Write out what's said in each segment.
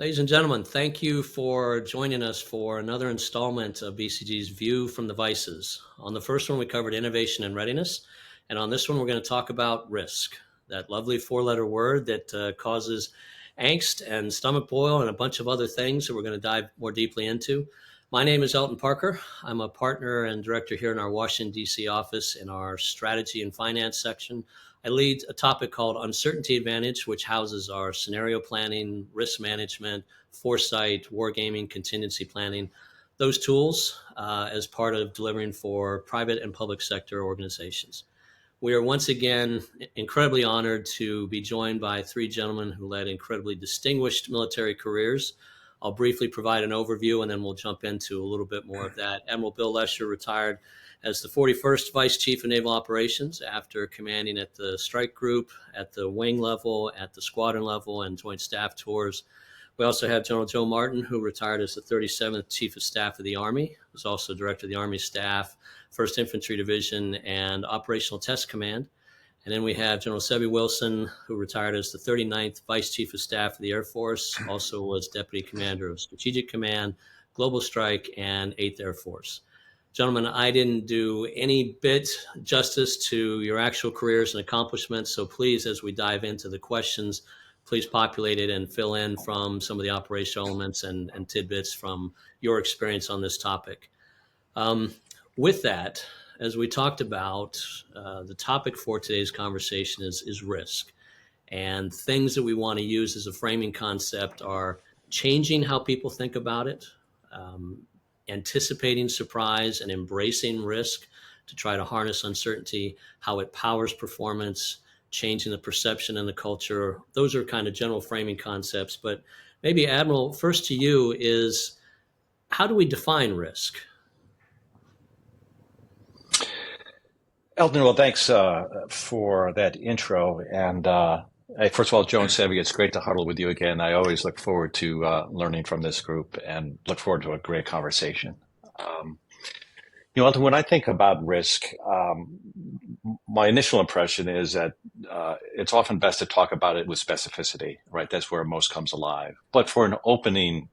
Ladies and gentlemen, thank you for joining us for another installment of BCG's View from the Vices. On the first one, we covered innovation and readiness. And on this one, we're going to talk about risk, that lovely four-letter word that causes angst and stomach boil and a bunch of other things that we're going to dive more deeply into. My name is Elton Parker. I'm a partner and director here in our Washington, D.C. office in our strategy and finance section. I lead a topic called Uncertainty Advantage, which houses our scenario planning, risk management, foresight, wargaming, contingency planning, those tools as part of delivering for private and public sector organizations. We are once again incredibly honored to be joined by three gentlemen who led incredibly distinguished military careers. I'll briefly provide an overview and then we'll jump into a little bit more of that. Admiral Bill Lescher retired as the 41st Vice Chief of Naval Operations after commanding at the strike group, at the wing level, at the squadron level, and joint staff tours. We also have General Joe Martin, who retired as the 37th Chief of Staff of the Army, was also Director of the Army Staff, 1st Infantry Division, and Operational Test Command. And then we have General Sebby Wilson, who retired as the 39th Vice Chief of Staff of the Air Force, also was Deputy Commander of Strategic Command, Global Strike, and 8th Air Force. Gentlemen, I didn't do any bit justice to your actual careers and accomplishments, so please, as we dive into the questions, please populate it and fill in from some of the operational elements and tidbits from your experience on this topic. With that, as we talked about, the topic for today's conversation is risk. And things that we want to use as a framing concept are changing how people think about it, anticipating surprise and embracing risk to try to harness uncertainty, how it powers performance, changing the perception and the culture. Those are kind of general framing concepts. But maybe, Admiral, first to you is, how do we define risk? Elton, well, thanks for that intro. And first of all, Joe and Sebby, it's great to huddle with you again. I always look forward to learning from this group and look forward to a great conversation. Elton, when I think about risk, my initial impression is that it's often best to talk about it with specificity, right? That's where most comes alive. But for an opening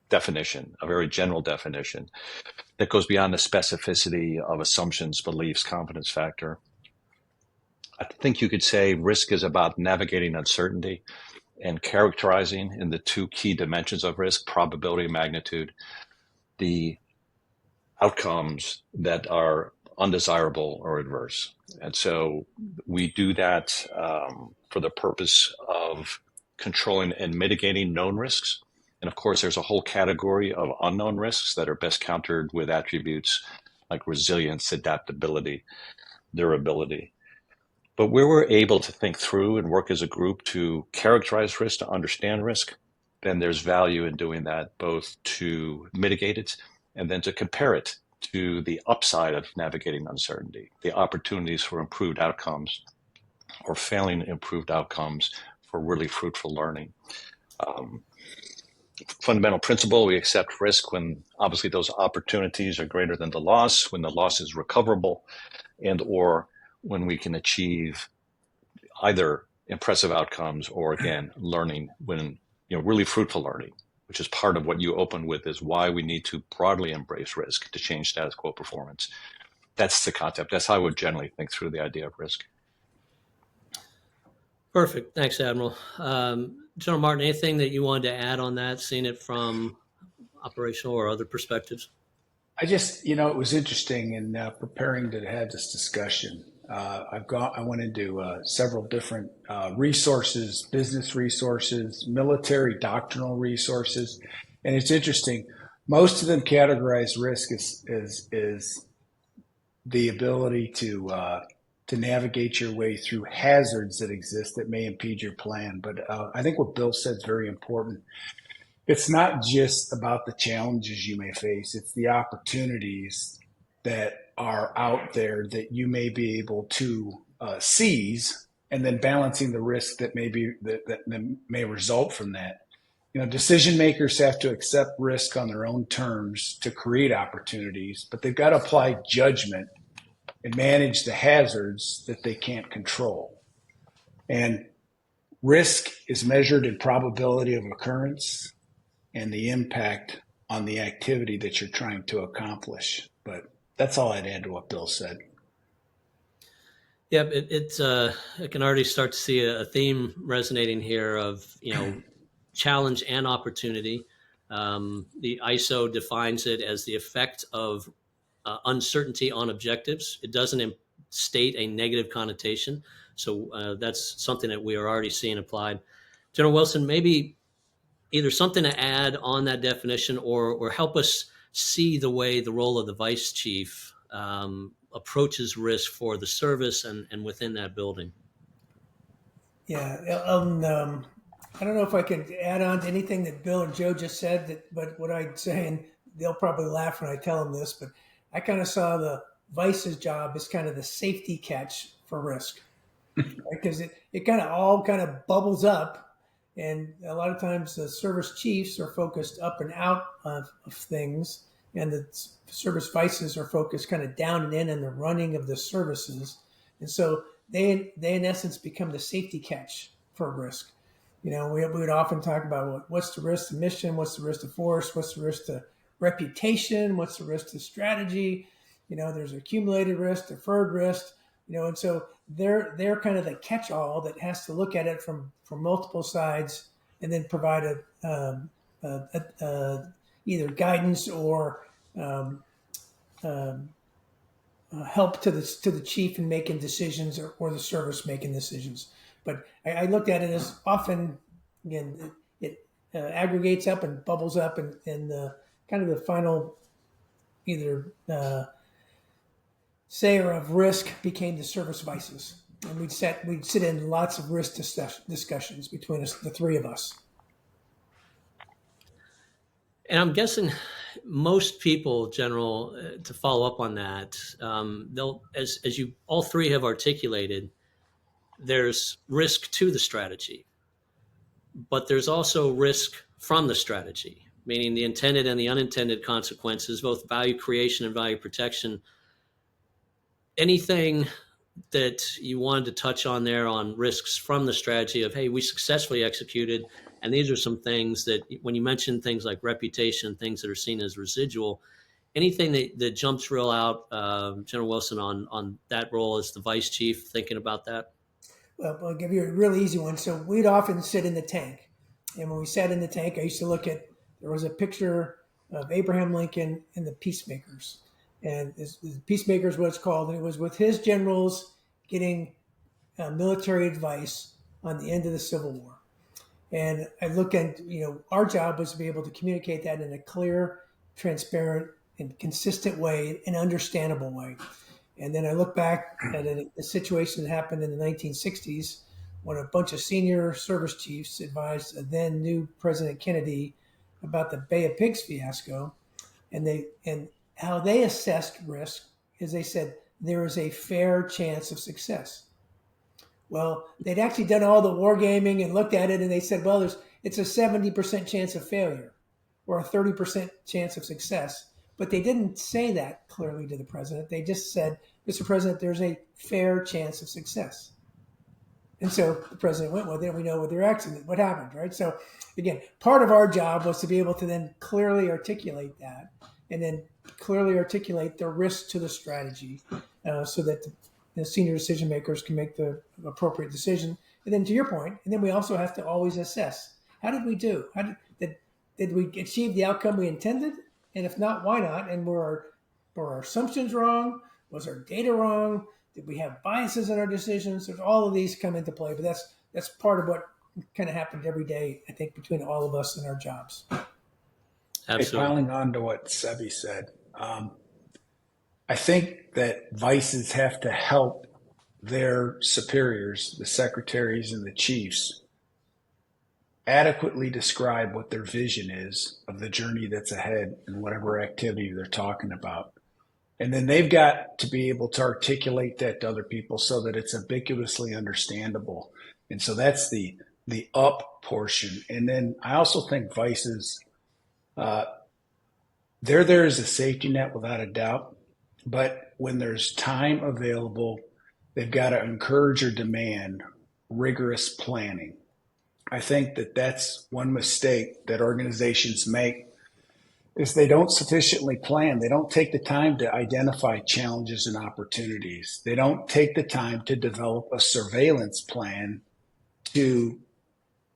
definition, a very general definition that goes beyond the specificity of assumptions, beliefs, confidence factor, I think you could say risk is about navigating uncertainty and characterizing in the two key dimensions of risk, probability and magnitude, the outcomes that are undesirable or adverse. And so we do that for the purpose of controlling and mitigating known risks. And of course, there's a whole category of unknown risks that are best countered with attributes like resilience, adaptability, durability. But where we're able to think through and work as a group to characterize risk, to understand risk, then there's value in doing that, both to mitigate it and then to compare it to the upside of navigating uncertainty, the opportunities for improved outcomes or failing improved outcomes for really fruitful learning. Fundamental principle, we accept risk when obviously those opportunities are greater than the loss, when the loss is recoverable, and or when we can achieve either impressive outcomes or, again, learning when, really fruitful learning, which is part of what you opened with, is why we need to broadly embrace risk to change status quo performance. That's the concept. That's how I would generally think through the idea of risk. Perfect. Thanks, Admiral. General Martin, anything that you wanted to add on that, seeing it from operational or other perspectives? I just, it was interesting in preparing to have this discussion. I went into several different resources, business resources, military doctrinal resources, and it's interesting. Most of them categorize risk as the ability to navigate your way through hazards that exist that may impede your plan. But I think what Bill said is very important. It's not just about the challenges you may face. It's the opportunities that are out there that you may be able to seize, and then balancing the risk that may result from that. Decision makers have to accept risk on their own terms to create opportunities, but they've got to apply judgment and manage the hazards that they can't control. And Risk is measured in probability of occurrence and the impact on the activity that you're trying to accomplish. But that's all I'd add to what Bill said. Yeah, I can already start to see a theme resonating here of, challenge and opportunity. The ISO defines it as the effect of uncertainty on objectives. It doesn't state a negative connotation. So that's something that we are already seeing applied. General Wilson, maybe either something to add on that definition or help us see the way the role of the vice chief approaches risk for the service and within that building. Yeah, I don't know if I can add on to anything that Bill and Joe just said, but what I'd say, and they'll probably laugh when I tell them this, but I kind of saw the vice's job as kind of the safety catch for risk, because it kind of all kind of bubbles up, and a lot of times the service chiefs are focused up and out of things, and the service vices are focused kind of down and in the running of the services, and so they in essence become the safety catch for risk. We would often talk about what's the risk to mission, what's the risk to force, what's the risk to reputation, what's the risk to strategy. There's accumulated risk, deferred risk, and so they're kind of the catch-all that has to look at it from multiple sides and then provide either guidance or help to the chief in making decisions or the service making decisions. But I looked at it as often, again, it aggregates up and bubbles up, and kind of the final either sayer of risk became the service vices. And we'd sit in lots of risk discussions between us, the three of us. And I'm guessing most people, General, to follow up on that, they'll, as you all three have articulated, there's risk to the strategy, but there's also risk from the strategy, meaning the intended and the unintended consequences, both value creation and value protection. Anything that you wanted to touch on there on risks from the strategy of, hey, we successfully executed, and these are some things that when you mention things like reputation, things that are seen as residual, anything that jumps real out, General Wilson, on that role as the vice chief, thinking about that? Well, I'll give you a really easy one. So we'd often sit in the tank. And when we sat in the tank, I used to there was a picture of Abraham Lincoln and the Peacemakers. And the Peacemakers, what it's called, and it was with his generals getting military advice on the end of the Civil War. And I look at, our job was to be able to communicate that in a clear, transparent, and consistent way, an understandable way. And then I look back at a situation that happened in the 1960s when a bunch of senior service chiefs advised a then new President Kennedy about the Bay of Pigs fiasco. And how they assessed risk is they said, there is a fair chance of success. Well, they'd actually done all the wargaming and looked at it, and they said, well, it's a 70% chance of failure or a 30% chance of success. But they didn't say that clearly to the president. They just said, Mr. President, there's a fair chance of success. And so the president went, well, then we know what happened, right? So again, part of our job was to be able to then clearly articulate that and then clearly articulate the risk to the strategy so that the senior decision makers can make the appropriate decision. And then to your point, and then we also have to always assess, how did we do? Did we achieve the outcome we intended? And if not, why not? And were our assumptions wrong? Was our data wrong? Did we have biases in our decisions? There's all of these come into play, but that's part of what kind of happened every day, I think, between all of us and our jobs. Absolutely. Hey, piling on to what Sebi said, I think that vices have to help their superiors, the secretaries and the chiefs, adequately describe what their vision is of the journey that's ahead and whatever activity they're talking about. And then they've got to be able to articulate that to other people so that it's ubiquitously understandable. And so that's the up portion. And then I also think vices, they're there as a safety net without a doubt. But when there's time available, they've got to encourage or demand rigorous planning. I think that that's one mistake that organizations make is they don't sufficiently plan. They don't take the time to identify challenges and opportunities. They don't take the time to develop a surveillance plan to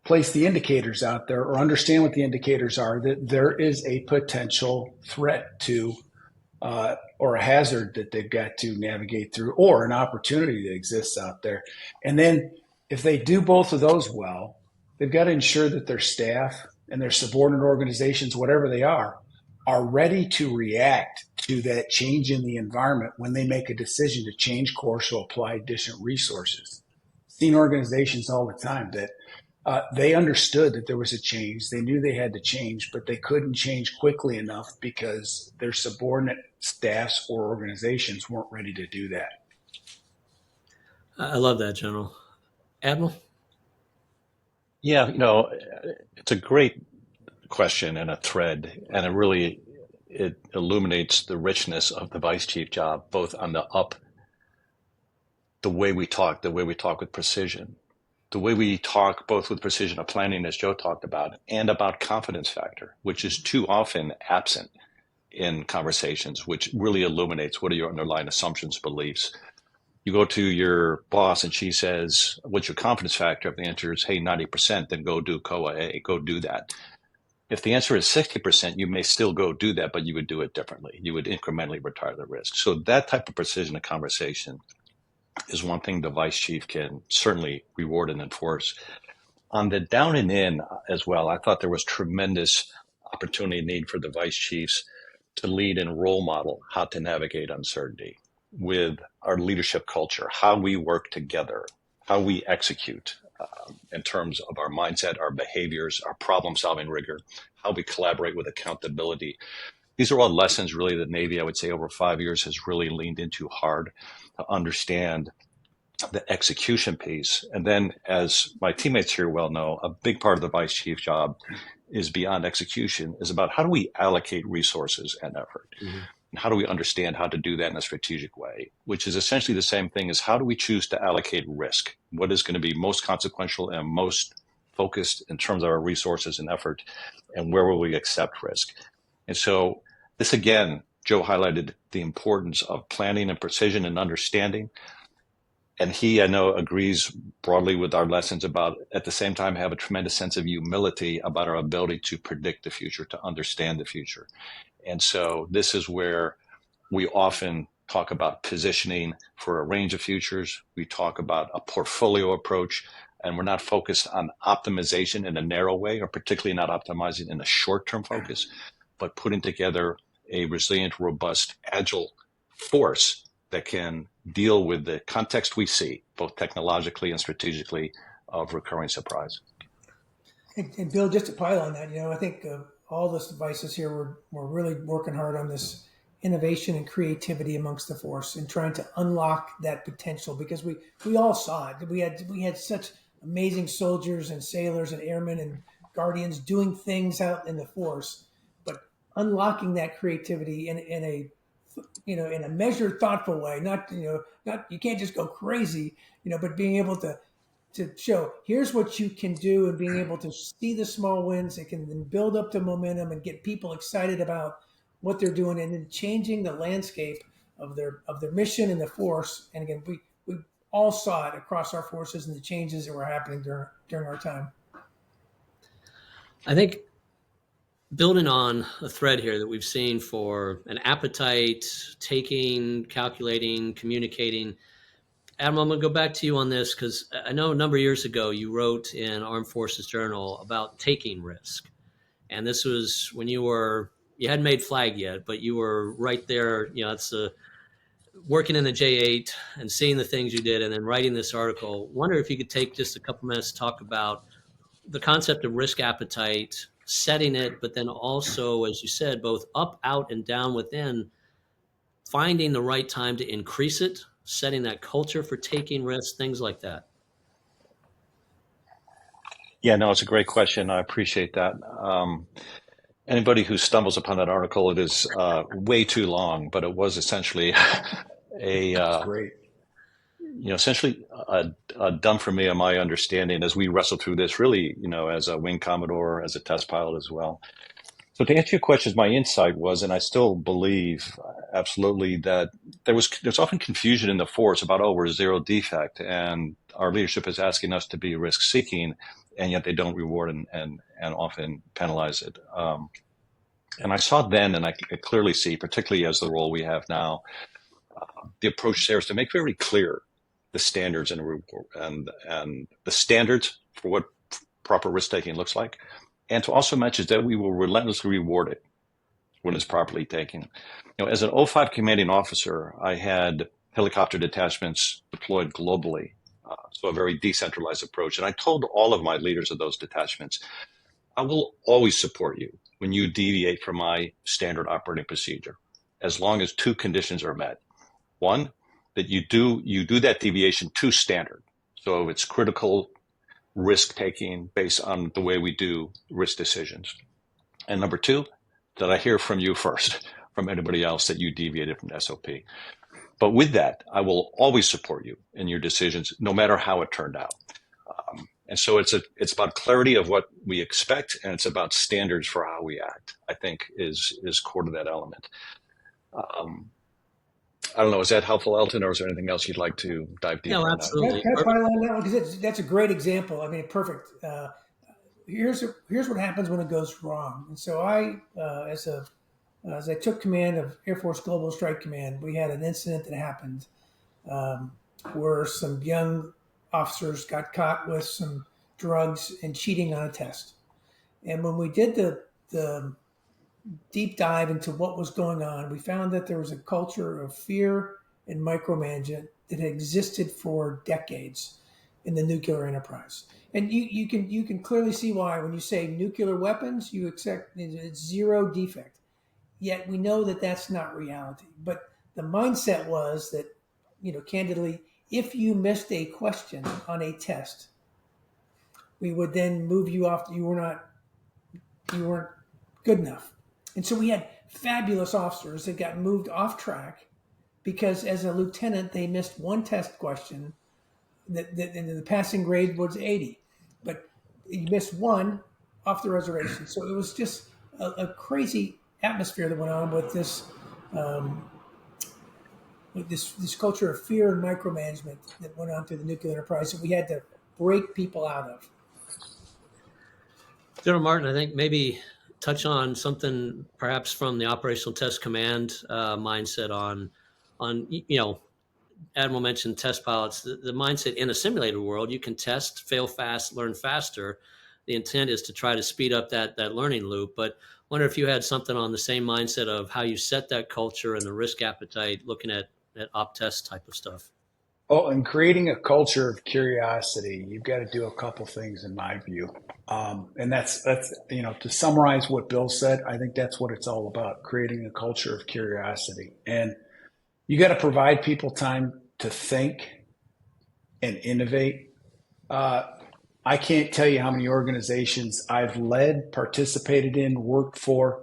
place the indicators out there or understand what the indicators are that there is a potential threat to or a hazard that they've got to navigate through or an opportunity that exists out there. And then if they do both of those well, they've got to ensure that their staff and their subordinate organizations, whatever they are ready to react to that change in the environment when they make a decision to change course or apply additional resources. Seen organizations all the time that they understood that there was a change. They knew they had to change, but they couldn't change quickly enough because their subordinate staffs or organizations weren't ready to do that. I love that, General. Admiral? Yeah, it's a great question and a thread, and it illuminates the richness of the vice chief job, both on the way we talk with precision, the way we talk both with precision of planning, as Joe talked about, and about confidence factor, which is too often absent in conversations, which really illuminates what are your underlying assumptions, beliefs. You go to your boss and she says, what's your confidence factor? If the answer is, hey, 90%, then go do COA A, go do that. If the answer is 60%, you may still go do that, but you would do it differently. You would incrementally retire the risk. So that type of precision of conversation is one thing the vice chief can certainly reward and enforce. On the down and in as well, I thought there was tremendous opportunity and need for the vice chiefs to lead and role model how to navigate uncertainty with our leadership culture, how we work together, how we execute in terms of our mindset, our behaviors, our problem-solving rigor, how we collaborate with accountability. These are all lessons really that Navy, I would say, over 5 years has really leaned into hard to understand the execution piece. And then, as my teammates here well know, a big part of the vice chief job is beyond execution, is about how do we allocate resources and effort? Mm-hmm. And how do we understand how to do that in a strategic way, which is essentially the same thing as how do we choose to allocate risk? What is going to be most consequential and most focused in terms of our resources and effort, and where will we accept risk? And so this, again, Joe highlighted the importance of planning and precision and understanding. And he, I know, agrees broadly with our lessons about, at the same time, have a tremendous sense of humility about our ability to predict the future, to understand the future. And so this is where we often talk about positioning for a range of futures. We talk about a portfolio approach, and we're not focused on optimization in a narrow way, or particularly not optimizing in a short-term focus, but putting together a resilient, robust, agile force that can deal with the context we see, both technologically and strategically, of recurring surprise. And Bill, just to pile on that, I think all the devices here were really working hard on this innovation and creativity amongst the force and trying to unlock that potential, because we all saw it. We had such amazing soldiers and sailors and airmen and guardians doing things out in the force, but unlocking that creativity in a measured, thoughtful way. Not you can't just go crazy, but being able to show here's what you can do, and being able to see the small wins, it can then build up the momentum and get people excited about what they're doing, and then changing the landscape of their mission in the force. And again, we all saw it across our forces and the changes that were happening during our time. I think building on a thread here that we've seen for an appetite, taking, calculating, communicating. Admiral, I'm going to go back to you on this, because I know a number of years ago you wrote in Armed Forces Journal about taking risk. And this was when you hadn't made flag yet, but you were right there, it's working in the J8 and seeing the things you did and then writing this article. Wonder if you could take just a couple minutes to talk about the concept of risk appetite, setting it, but then also, as you said, both up, out, and down within, finding the right time to increase it, setting that culture for taking risks, things like that. Yeah, no, it's a great question. I appreciate that. Anybody who stumbles upon that article, it is way too long, but it was essentially That's great. essentially done for me, in my understanding, as we wrestle through this, really, as a wing commodore, as a test pilot as well. So to answer your questions, my insight was, and I still believe absolutely, that there's often confusion in the force about, oh, we're zero defect, and our leadership is asking us to be risk seeking, and yet they don't reward and often penalize it. And I saw then, and I clearly see, particularly as the role we have now, the approach there is to make very clear the standards and the standards for what proper risk taking looks like, and to also mention that we will relentlessly reward it when it's properly taken. As an 05 commanding officer, I had helicopter detachments deployed globally, so a very decentralized approach. And I told all of my leaders of those detachments, I will always support you when you deviate from my standard operating procedure, as long as two conditions are met. One, that you do that deviation to standard. So it's critical risk taking based on the way we do risk decisions. And number two, that I hear from you first, from anybody else, that you deviated from SOP. But with that, I will always support you in your decisions, no matter how it turned out. And so it's about clarity of what we expect, and it's about standards for how we act, I think is core to that element. I don't know, is that helpful, Elton, or is there anything else you'd like to dive deeper No, on absolutely. Can I pile on that one? Because that's a great example. I mean, perfect. Here's what happens when it goes wrong. And so as I took command of Air Force Global Strike Command, we had an incident that happened where some young officers got caught with some drugs and cheating on a test. And when we did the deep dive into what was going on, we found that there was a culture of fear and micromanagement that had existed for decades in the nuclear enterprise. And you can clearly see why when you say nuclear weapons, you accept it's zero defect. Yet we know that that's not reality. But the mindset was that, candidly, if you missed a question on a test, we would then move you off. You weren't good enough. And so we had fabulous officers that got moved off track because as a lieutenant, they missed one test question and the passing grade was 80, but you missed one off the reservation. So it was just a crazy atmosphere that went on with this culture of fear and micromanagement that went on through the nuclear enterprise that we had to break people out of. General Martin, I think maybe touch on something perhaps from the Operational Test Command mindset on Admiral mentioned test pilots, the mindset in a simulated world, you can test, fail fast, learn faster. The intent is to try to speed up that learning loop. But I wonder if you had something on the same mindset of how you set that culture and the risk appetite, looking at op test type of stuff. Oh, and creating a culture of curiosity, you've got to do a couple things in my view. And that's, to summarize what Bill said, I think that's what it's all about, creating a culture of curiosity. And you got to provide people time to think and innovate. I can't tell you how many organizations I've led, participated in, worked for,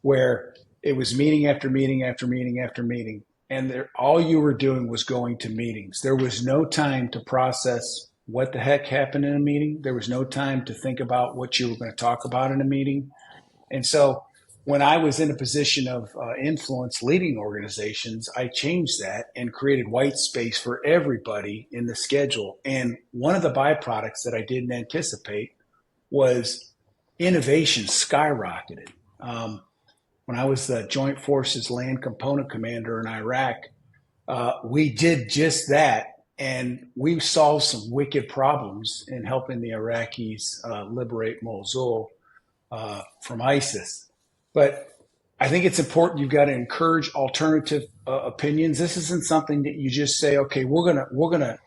where it was meeting after meeting after meeting after meeting. And all you were doing was going to meetings. There was no time to process what the heck happened in a meeting. There was no time to think about what you were going to talk about in a meeting. And so when I was in a position of influence leading organizations, I changed that and created white space for everybody in the schedule. And one of the byproducts that I didn't anticipate was innovation skyrocketed. When I was the Joint Forces Land Component Commander in Iraq, we did just that. And we solved some wicked problems in helping the Iraqis liberate Mosul from ISIS. But I think it's important. You've got to encourage alternative opinions. This isn't something that you just say, okay, we're gonna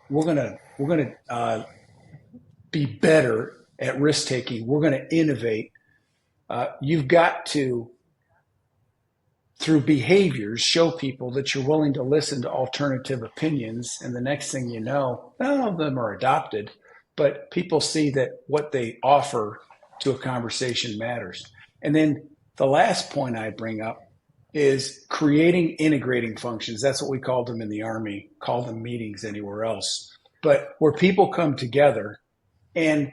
be better at risk taking. We're going to innovate. You've got to, through behaviors, show people that you're willing to listen to alternative opinions. And the next thing you know, none of them are adopted, but people see that what they offer to a conversation matters. And then the last point I bring up is creating integrating functions. That's what we called them in the Army, call them meetings anywhere else. But where people come together and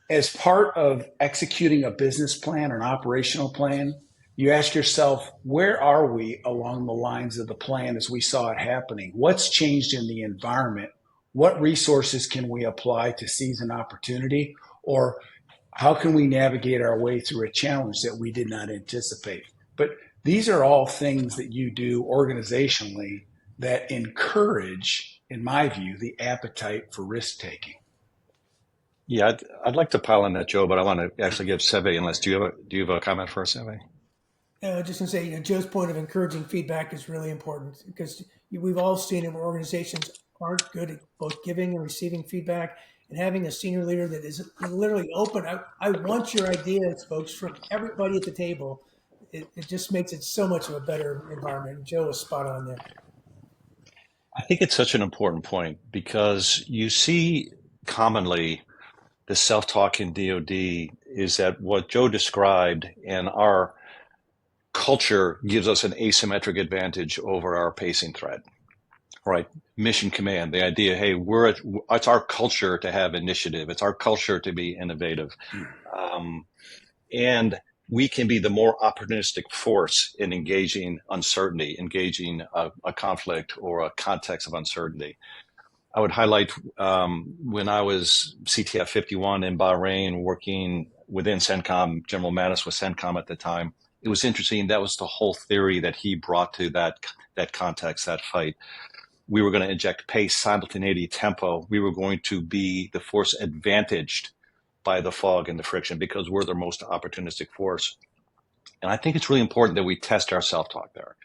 as part of executing a business plan or an operational plan, you ask yourself, where are we along the lines of the plan as we saw it happening? What's changed in the environment? What resources can we apply to seize an opportunity? Or how can we navigate our way through a challenge that we did not anticipate? But these are all things that you do organizationally that encourage, in my view, the appetite for risk taking. Yeah, I'd like to pile on that, Joe, but I want to actually give Seve, unless do you have a comment for Seve? Just going to say, Joe's point of encouraging feedback is really important because we've all seen it where organizations aren't good at both giving and receiving feedback, and having a senior leader that is literally open. I want your ideas, folks, from everybody at the table. It just makes it so much of a better environment. Joe was spot on there. I think it's such an important point because you see commonly the self-talk in DoD is that what Joe described and our culture gives us an asymmetric advantage over our pacing threat, right? Mission command, the idea, hey, it's our culture to have initiative. It's our culture to be innovative. And we can be the more opportunistic force in engaging uncertainty, engaging a conflict or a context of uncertainty. I would highlight when I was CTF 51 in Bahrain, working within CENTCOM, General Mattis was CENTCOM at the time. It was interesting. That was the whole theory that he brought to that context, that fight. We were going to inject pace, simultaneity, tempo. We were going to be the force advantaged by the fog and the friction because we're the most opportunistic force. And I think it's really important that we test our self-talk there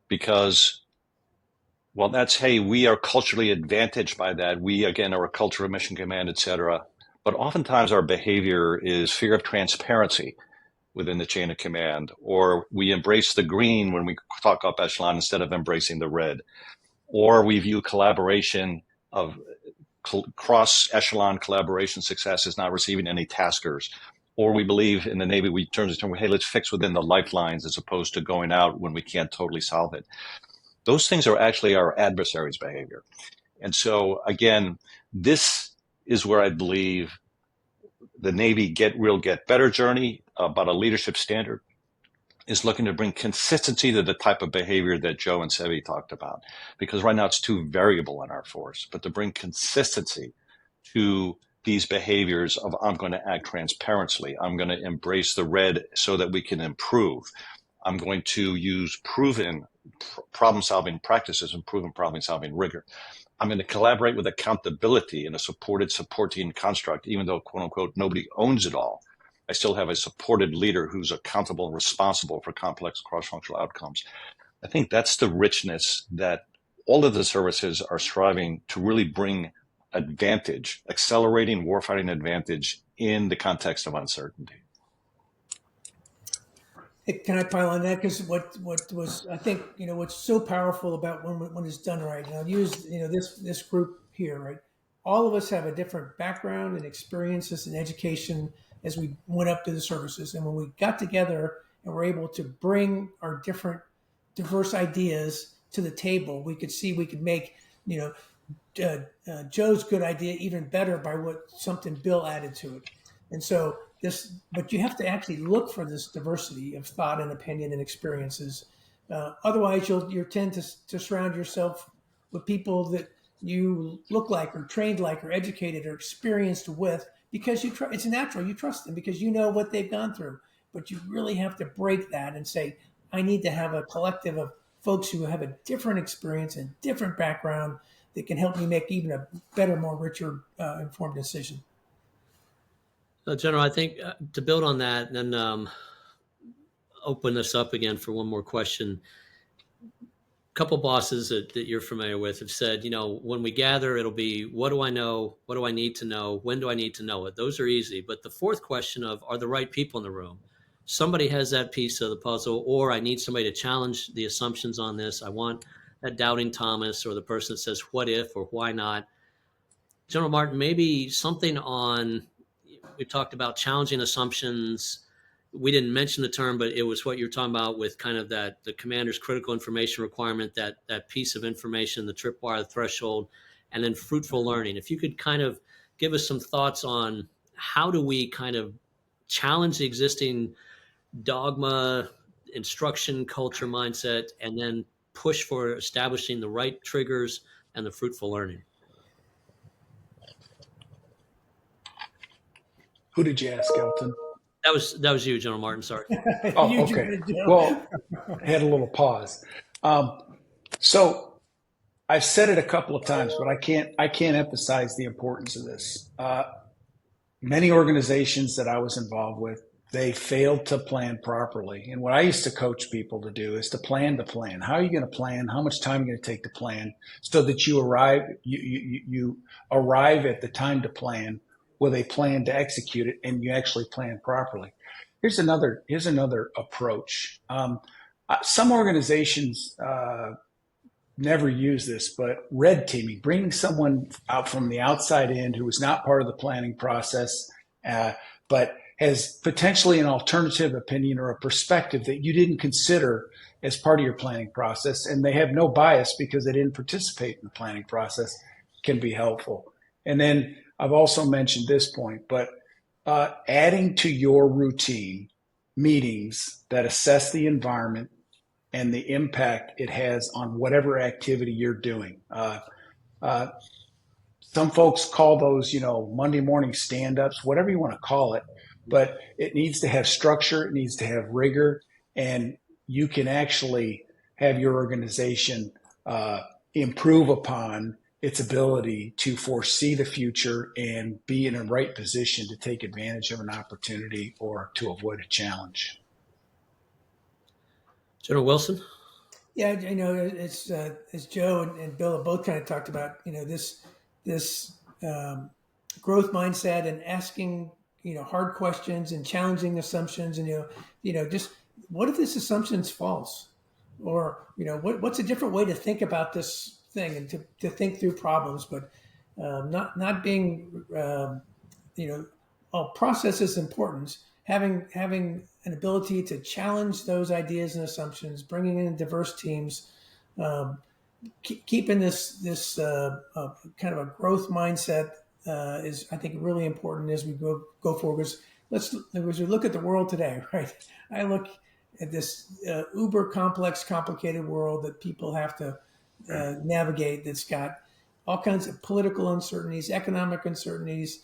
because, well, that's, hey, we are culturally advantaged by that. We, again, are a culture of mission command, et cetera. But oftentimes our behavior is fear of transparency within the chain of command, or we embrace the green when we talk up echelon instead of embracing the red, or we view collaboration of cross-echelon collaboration success as not receiving any taskers, or we believe in the Navy, we turn to term, hey, let's fix within the lifelines as opposed to going out when we can't totally solve it. Those things are actually our adversary's behavior. And so, again, this is where I believe the Navy Get Better journey about a leadership standard is looking to bring consistency to the type of behavior that Joe and Seve talked about. Because right now it's too variable in our force, but to bring consistency to these behaviors of I'm going to act transparently, I'm going to embrace the red so that we can improve, I'm going to use proven problem-solving practices and proven problem-solving rigor. I'm going to collaborate with accountability in a supporting construct, even though, quote unquote, nobody owns it all. I still have a supported leader who's accountable and responsible for complex cross-functional outcomes. I think that's the richness that all of the services are striving to really bring advantage, accelerating warfighting advantage in the context of uncertainty. Hey, can I pile on that? Because what was, I think, what's so powerful about when it's done right, and I'll use, this group here, right? All of us have a different background and experiences and education as we went up to the services. And when we got together and were able to bring our different diverse ideas to the table, we could see we could make, Joe's good idea even better by what something Bill added to it. And so but you have to actually look for this diversity of thought and opinion and experiences. Otherwise, you'll tend to surround yourself with people that you look like or trained like or educated or experienced with because it's natural. You trust them because you know what they've gone through. But you really have to break that and say, I need to have a collective of folks who have a different experience and different background that can help me make even a better, more richer, informed decision. General, I think to build on that and then open this up again for one more question. A couple bosses that you're familiar with have said, when we gather, it'll be, what do I know? What do I need to know? When do I need to know it? Those are easy. But the fourth question of, are the right people in the room? Somebody has that piece of the puzzle, or I need somebody to challenge the assumptions on this. I want that doubting Thomas or the person that says, what if or why not? General Martin, maybe something on, we talked about challenging assumptions, we didn't mention the term, but it was what you're talking about with kind of that the commander's critical information requirement, that piece of information, the tripwire, the threshold, and then fruitful learning. If you could kind of give us some thoughts on how do we kind of challenge the existing dogma, instruction, culture, mindset, and then push for establishing the right triggers and the fruitful learning. Who did you ask, Elton? That was you, General Martin. Sorry. Oh, okay. Well, I had a little pause. So I've said it a couple of times, but I can't emphasize the importance of this. Many organizations that I was involved with, they failed to plan properly. And what I used to coach people to do is to plan the plan. How are you going to plan? How much time are you going to take to plan so that you arrive at the time to plan with a plan to execute it, and you actually plan properly. Here's another approach. Some organizations never use this, but red teaming, bringing someone out from the outside in who is not part of the planning process, but has potentially an alternative opinion or a perspective that you didn't consider as part of your planning process, and they have no bias because they didn't participate in the planning process, can be helpful. And then I've also mentioned this point, but adding to your routine meetings that assess the environment and the impact it has on whatever activity you're doing. Some folks call those, Monday morning stand-ups, whatever you want to call it, but it needs to have structure, it needs to have rigor, and you can actually have your organization improve upon its ability to foresee the future and be in a right position to take advantage of an opportunity or to avoid a challenge. General Wilson? Yeah, it's as Joe and Bill have both kind of talked about, this growth mindset and asking, hard questions and challenging assumptions, and just what if this assumption's false, or what's a different way to think about this thing and to think through problems, but not being process is important. Having an ability to challenge those ideas and assumptions, bringing in diverse teams, keeping this kind of a growth mindset is, I think, really important as we go forward. As we look at the world today, right? I look at this uber complex, complicated world that people have to navigate, that's got all kinds of political uncertainties, economic uncertainties,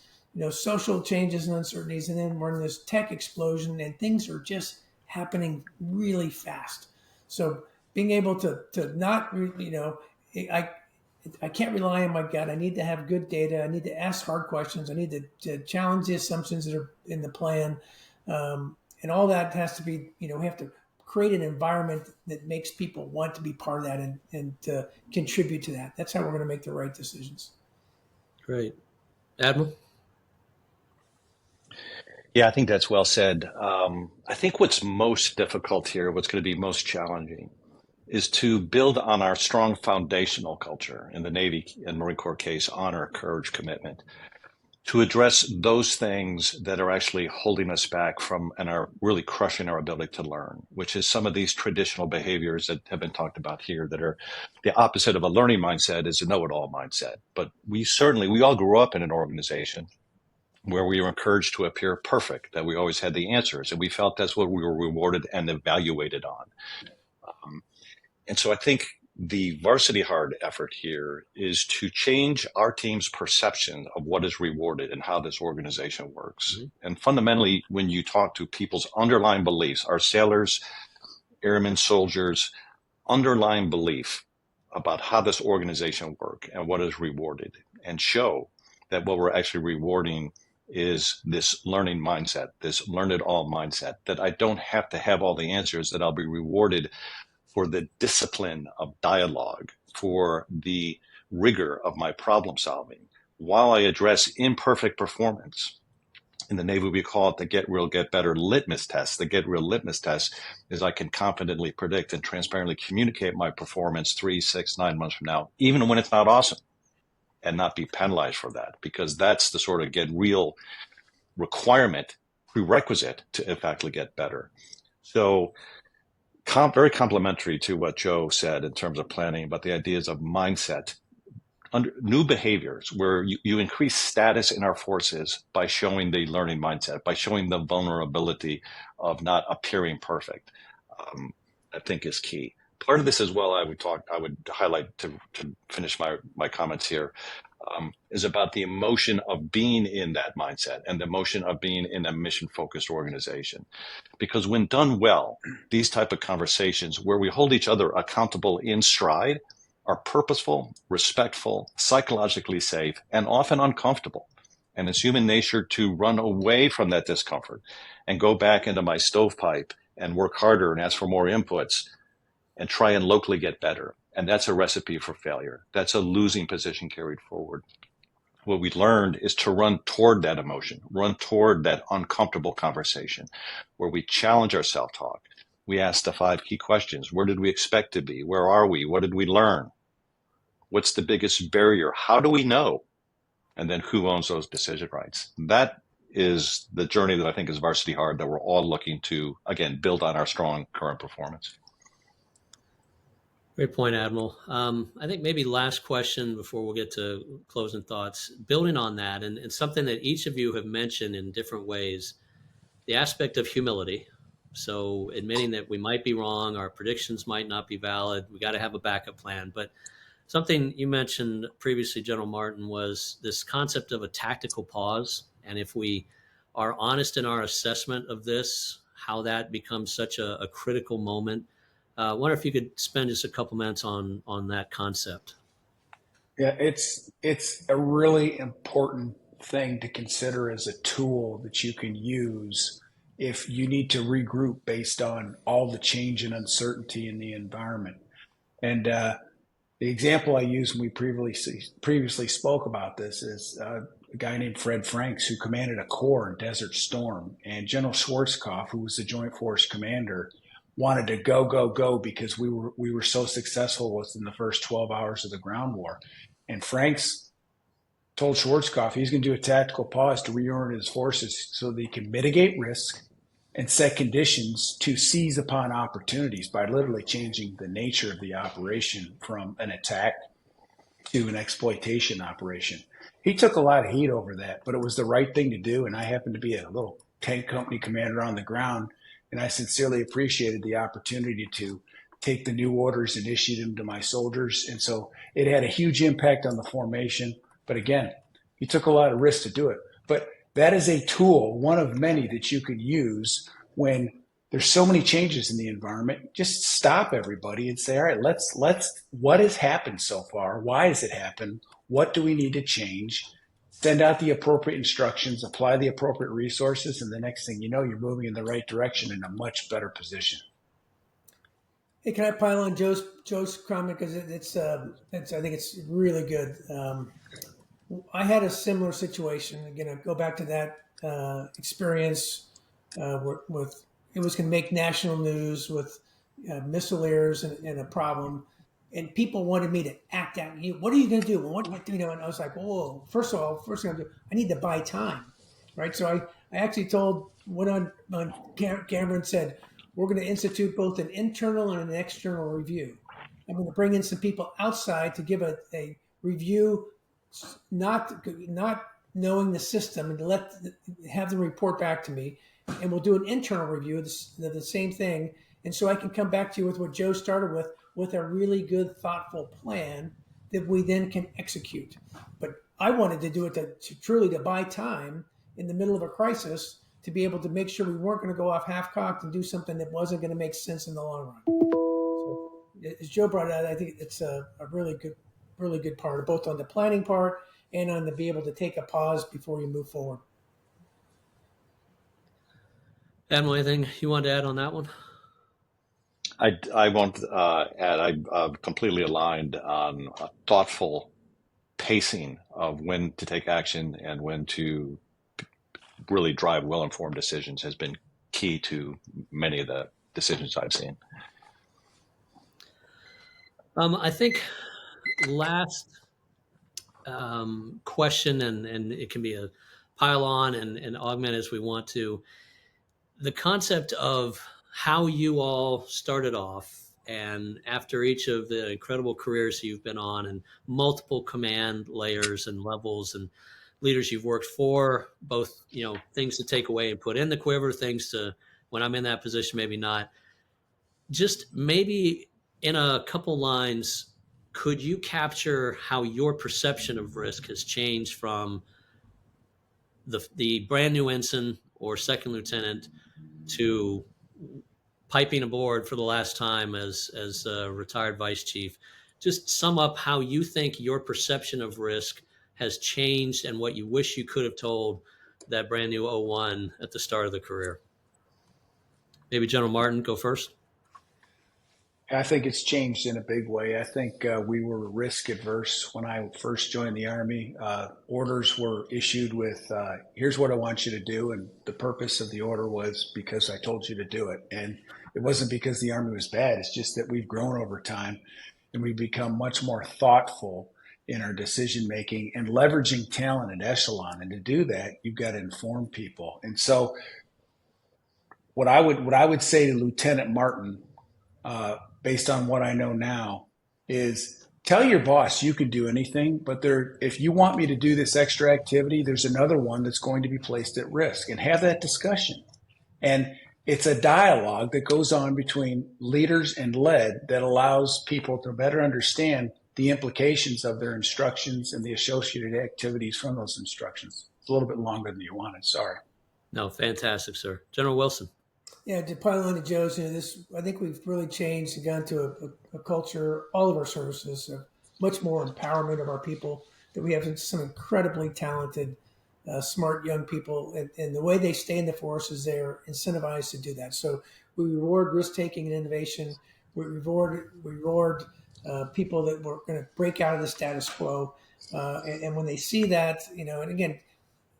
social changes and uncertainties, and then we're in this tech explosion, and things are just happening really fast. So being able to not, I can't rely on my gut. I need to have good data. I need to ask hard questions. I need to challenge the assumptions that are in the plan, and all that has to be, we have to create an environment that makes people want to be part of that and to contribute to that. That's how we're going to make the right decisions. Great. Admiral? Yeah, I think that's well said. I think what's most difficult here, what's going to be most challenging, is to build on our strong foundational culture in the Navy and Marine Corps case, honor, courage, commitment, to address those things that are actually holding us back from and are really crushing our ability to learn, which is some of these traditional behaviors that have been talked about here that are the opposite of a learning mindset is a know-it-all mindset. But we all grew up in an organization where we were encouraged to appear perfect, that we always had the answers, and we felt that's what we were rewarded and evaluated on. And so I think the varsity hard effort here is to change our team's perception of what is rewarded and how this organization works. Mm-hmm. And fundamentally, when you talk to people's underlying beliefs, our sailors, airmen, soldiers, underlying belief about how this organization works and what is rewarded, and show that what we're actually rewarding is this learning mindset, this learn it all mindset, that I don't have to have all the answers, that I'll be rewarded for the discipline of dialogue, for the rigor of my problem solving, while I address imperfect performance. In the Navy, we call it the get real, get better litmus test. The get real litmus test is I can confidently predict and transparently communicate my performance 3, 6, 9 months from now, even when it's not awesome, and not be penalized for that, because that's the sort of get real requirement prerequisite to in fact get better. So very complementary to what Joe said in terms of planning, but the ideas of mindset, new behaviors where you increase status in our forces by showing the learning mindset, by showing the vulnerability of not appearing perfect, I think is key. Part of this as well, I would highlight to finish my comments here, is about the emotion of being in that mindset and the emotion of being in a mission-focused organization. Because when done well, these type of conversations where we hold each other accountable in stride are purposeful, respectful, psychologically safe, and often uncomfortable. And it's human nature to run away from that discomfort and go back into my stovepipe and work harder and ask for more inputs and try and locally get better. And that's a recipe for failure. That's a losing position carried forward. What we learned is to run toward that emotion, run toward that uncomfortable conversation where we challenge our self-talk. We ask the 5 key questions. Where did we expect to be? Where are we? What did we learn? What's the biggest barrier? How do we know? And then who owns those decision rights? That is the journey that I think is varsity hard, that we're all looking to, again, build on our strong current performance. Great point, Admiral. I think maybe last question before we'll get to closing thoughts. Building on that, and something that each of you have mentioned in different ways, the aspect of humility. So admitting that we might be wrong, our predictions might not be valid, we got to have a backup plan. But something you mentioned previously, General Martin, was this concept of a tactical pause. And if we are honest in our assessment of this, how that becomes such a critical moment. I wonder if you could spend just a couple minutes on that concept. Yeah, it's a really important thing to consider as a tool that you can use if you need to regroup based on all the change and uncertainty in the environment. And the example I used when we previously spoke about this is a guy named Fred Franks, who commanded a corps in Desert Storm, and General Schwarzkopf, who was the Joint Force commander, wanted to go because we were so successful within the first 12 hours of the ground war. And Franks told Schwarzkopf he's going to do a tactical pause to reorient his forces so that he can mitigate risk and set conditions to seize upon opportunities by literally changing the nature of the operation from an attack to an exploitation operation. He took a lot of heat over that, but it was the right thing to do. And I happened to be a little tank company commander on the ground, and I sincerely appreciated the opportunity to take the new orders and issue them to my soldiers. And so it had a huge impact on the formation. But again, he took a lot of risk to do it. But that is a tool, one of many that you could use when there's so many changes in the environment. Just stop everybody and say, all right, let's what has happened so far? Why has it happened? What do we need to change? Send out the appropriate instructions, apply the appropriate resources, and the next thing you know, you're moving in the right direction in a much better position. Hey, can I pile on Joe's comment, because it's I think it's really good. I had a similar situation. Again, I go back to that experience with it was going to make national news with missileers and a problem. And people wanted me to act out. What are you going to do? What And I was like, "Whoa! First thing I'm do, I need to buy time, right?" So I actually went on camera and said, "We're going to institute both an internal and an external review. I'm going to bring in some people outside to give a review, not knowing the system, and to have them report back to me, and we'll do an internal review of the same thing, and so I can come back to you with what Joe started with a really good, thoughtful plan that we then can execute." But I wanted to do it to truly buy time in the middle of a crisis, to be able to make sure we weren't going to go off half-cocked and do something that wasn't going to make sense in the long run. So, as Joe brought it out, I think it's a really good part, both on the planning part and on the be able to take a pause before you move forward. Admiral, anything you want to add on that one? I won't add. I'm completely aligned on a thoughtful pacing of when to take action and when to really drive well-informed decisions has been key to many of the decisions I've seen. I think last question, and it can be a pile on and augment as we want to. The concept of how you all started off, and after each of the incredible careers you've been on and multiple command layers and levels and leaders you've worked for, both, things to take away and put in the quiver, things to, when I'm in that position, maybe not. Just maybe in a couple lines, could you capture how your perception of risk has changed from the brand new ensign or second lieutenant to piping aboard for the last time as a retired vice chief? Just sum up how you think your perception of risk has changed and what you wish you could have told that brand new O1 at the start of the career. Maybe General Martin, go first. I think it's changed in a big way. I think we were risk adverse when I first joined the Army. Orders were issued with, here's what I want you to do. And the purpose of the order was because I told you to do it. And it wasn't because the Army was bad. It's just that we've grown over time and we've become much more thoughtful in our decision making and leveraging talent at echelon. And to do that, you've got to inform people. And so what I would say to Lieutenant Martin, based on what I know now, is tell your boss you can do anything, but if you want me to do this extra activity, there's another one that's going to be placed at risk, and have that discussion. And it's a dialogue that goes on between leaders and led that allows people to better understand the implications of their instructions and the associated activities from those instructions. It's a little bit longer than you wanted. Sorry. No, fantastic, sir. General Wilson. Yeah, to pile on to Joe's, I think we've really changed and gone to a culture, all of our services, of much more empowerment of our people, that we have some incredibly talented, smart young people. And the way they stay in the force is they're incentivized to do that. So we reward risk-taking and innovation. We reward people that were going to break out of the status quo. And when they see that, and again,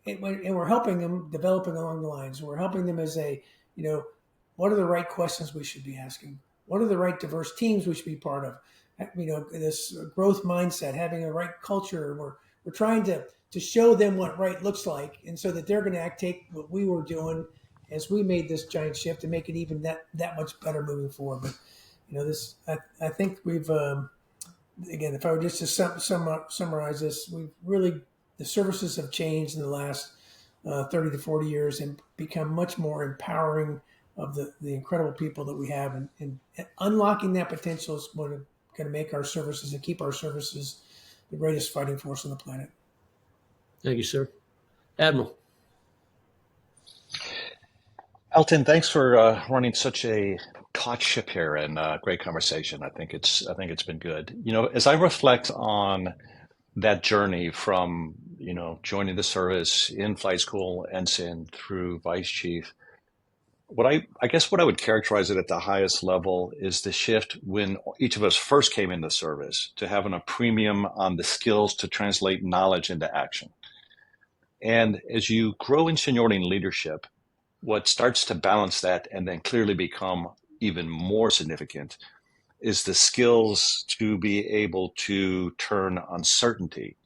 and we're helping them developing along the lines. We're helping them as what are the right questions we should be asking? What are the right diverse teams we should be part of? This growth mindset, having a right culture. We're trying to show them what right looks like, and so that they're going to take what we were doing as we made this giant shift and make it even that much better moving forward. But I think we've again, if I were just to summarize this, the services have changed in the last 30 to 40 years and become much more empowering of the incredible people that we have, and unlocking that potential is what is going to make our services and keep our services the greatest fighting force on the planet. Thank you, sir. Admiral. Elton, thanks for running such a taut ship here and great conversation. I think it's been good. As I reflect on that journey from joining the service in flight school, ensign, through vice chief, what I would characterize it at the highest level is the shift when each of us first came into service to having a premium on the skills to translate knowledge into action. And as you grow in seniority and leadership, what starts to balance that and then clearly become even more significant is the skills to be able to turn uncertainty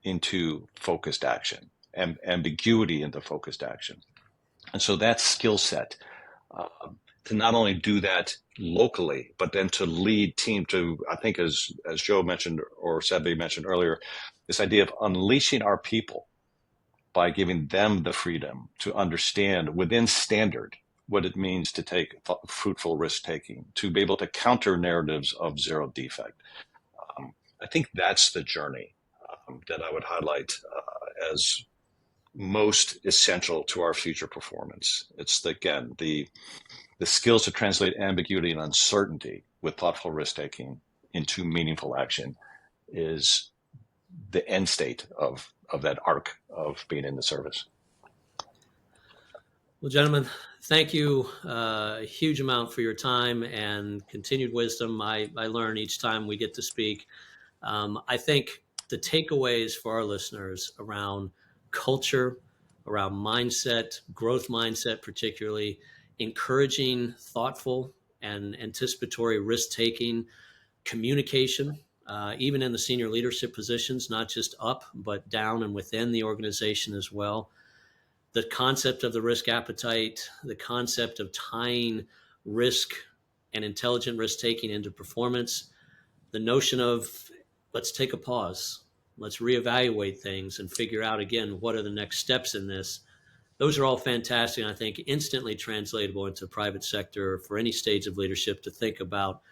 into focused action and ambiguity into focused action. And so that skill set, to not only do that locally, but then to lead team to, I think as Joe mentioned, or Sadly mentioned earlier, this idea of unleashing our people by giving them the freedom to understand within standard what it means to take fruitful risk-taking, to be able to counter narratives of zero defect. I think that's the journey that I would highlight as most essential to our future performance. It's, the skills to translate ambiguity and uncertainty with thoughtful risk-taking into meaningful action is the end state of that arc of being in the service. Well, gentlemen, thank you a huge amount for your time and continued wisdom. I learn each time we get to speak. I think the takeaways for our listeners around culture, around mindset, growth mindset, particularly encouraging thoughtful and anticipatory risk-taking, communication, even in the senior leadership positions, not just up, but down and within the organization as well. the concept of the risk appetite, the concept of tying risk and intelligent risk taking into performance, the notion of let's take a pause, let's reevaluate things and figure out again what are the next steps in this. Those are all fantastic, and I think instantly translatable into private sector for any stage of leadership to think about,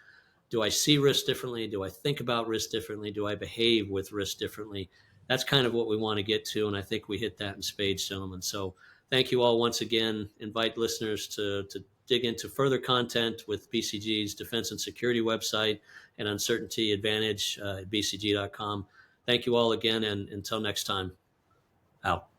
do I see risk differently? Do I think about risk differently? Do I behave with risk differently? That's kind of what we want to get to, and I think we hit that in spades, gentlemen. So thank you all once again. Invite listeners to dig into further content with BCG's Defense and Security website and Uncertainty Advantage at bcg.com. Thank you all again, and until next time, out.